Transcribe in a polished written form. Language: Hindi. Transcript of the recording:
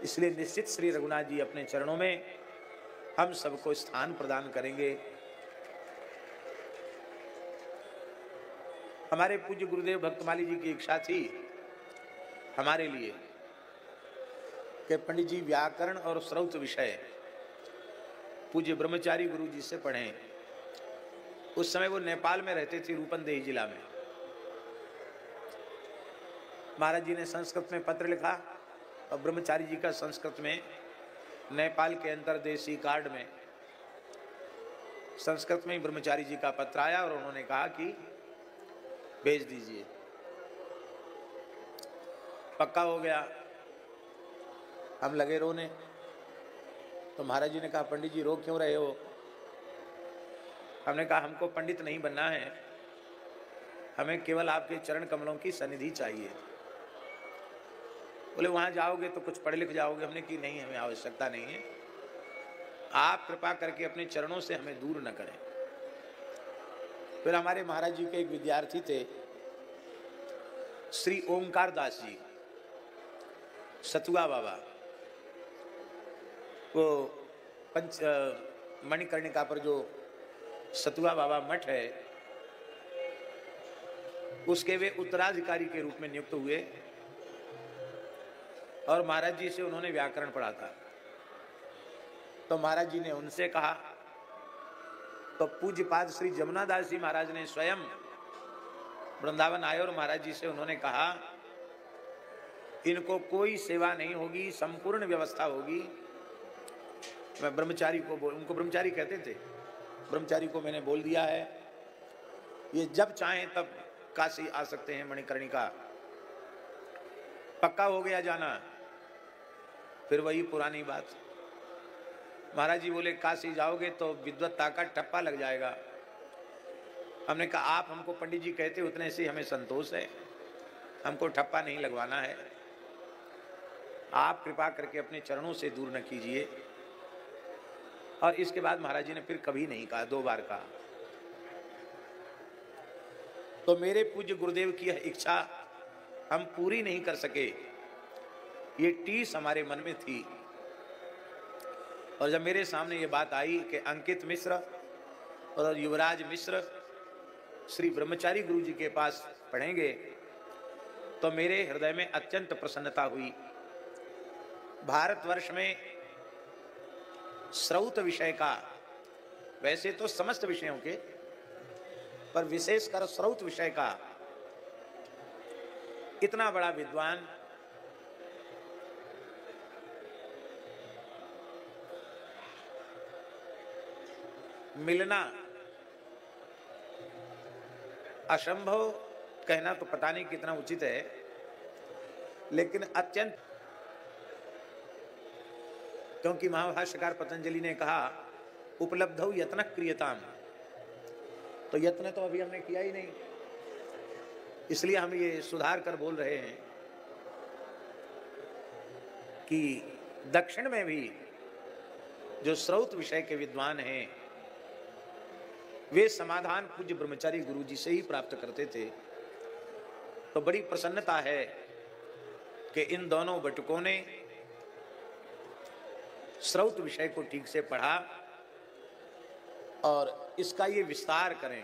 इसलिए निश्चित श्री रघुनाथ जी अपने चरणों में हम सबको स्थान प्रदान करेंगे। हमारे पूज्य गुरुदेव भक्तमाली जी की इच्छा थी हमारे लिए कि पंडित जी व्याकरण और श्रौत विषय पूज्य ब्रह्मचारी गुरु जी से पढ़ें। उस समय वो नेपाल में रहते थे, रूपंदेही जिला में। महाराज जी ने संस्कृत में पत्र लिखा और ब्रह्मचारी जी का संस्कृत में नेपाल के अंतर्देशीय कार्ड में संस्कृत में ही ब्रह्मचारी जी का पत्र आया और उन्होंने कहा कि भेज दीजिए। पक्का हो गया। हम लगे रोने, तो महाराज जी ने कहा पंडित जी रो क्यों रहे हो? हमने कहा हमको पंडित नहीं बनना है, हमें केवल आपके चरण कमलों की सनिधि चाहिए। बोले वहां जाओगे तो कुछ पढ़ लिख जाओगे। हमने की नहीं, हमें आवश्यकता नहीं है, आप कृपा करके अपने चरणों से हमें दूर न करें। फिर हमारे महाराज जी के एक विद्यार्थी थे श्री ओंकार दास जी, सतुआ बाबा। वो मणिकर्णिका पर जो सतुआ बाबा मठ है उसके वे उत्तराधिकारी के रूप में नियुक्त हुए और महाराज जी से उन्होंने व्याकरण पढ़ा था। तो महाराज जी ने उनसे कहा, तो पूज्यपाद श्री जमुना दास जी महाराज ने स्वयं वृंदावन आए और महाराज जी से उन्होंने कहा इनको कोई सेवा नहीं होगी, संपूर्ण व्यवस्था होगी। मैं ब्रह्मचारी को उनको ब्रह्मचारी कहते थे, ब्रह्मचारी को मैंने बोल दिया है ये जब चाहें तब काशी आ सकते हैं, मणिकर्णिका। पक्का हो गया जाना। फिर वही पुरानी बात, महाराज जी बोले काशी जाओगे तो विद्वत्ता का ठप्पा लग जाएगा। हमने कहा आप हमको पंडित जी कहते उतने से हमें संतोष है, हमको ठप्पा नहीं लगवाना है, आप कृपा करके अपने चरणों से दूर न कीजिए। और इसके बाद महाराज जी ने फिर कभी नहीं कहा, 2 बार कहा। तो मेरे पूज्य गुरुदेव की यह इच्छा हम पूरी नहीं कर सके, ये टीस हमारे मन में थी। और जब मेरे सामने ये बात आई कि अंकित मिश्र और युवराज मिश्र श्री ब्रह्मचारी गुरु जी के पास पढ़ेंगे, तो मेरे हृदय में अत्यंत प्रसन्नता हुई। भारतवर्ष में श्रौत विषय का, वैसे तो समस्त विषयों के, पर विशेषकर श्रौत विषय का इतना बड़ा विद्वान मिलना असंभव कहना तो पता नहीं कितना उचित है, लेकिन अत्यंत, क्योंकि महाभाष्यकार पतंजलि ने कहा उपलब्धौ यत्न क्रियताम, तो यत्न तो अभी हमने किया ही नहीं, इसलिए हम ये सुधार कर बोल रहे हैं कि दक्षिण में भी जो श्रौत विषय के विद्वान हैं वे समाधान पूज्य ब्रह्मचारी गुरु जी से ही प्राप्त करते थे। तो बड़ी प्रसन्नता है कि इन दोनों बटुकों ने श्रौत विषय को ठीक से पढ़ा और इसका ये विस्तार करें।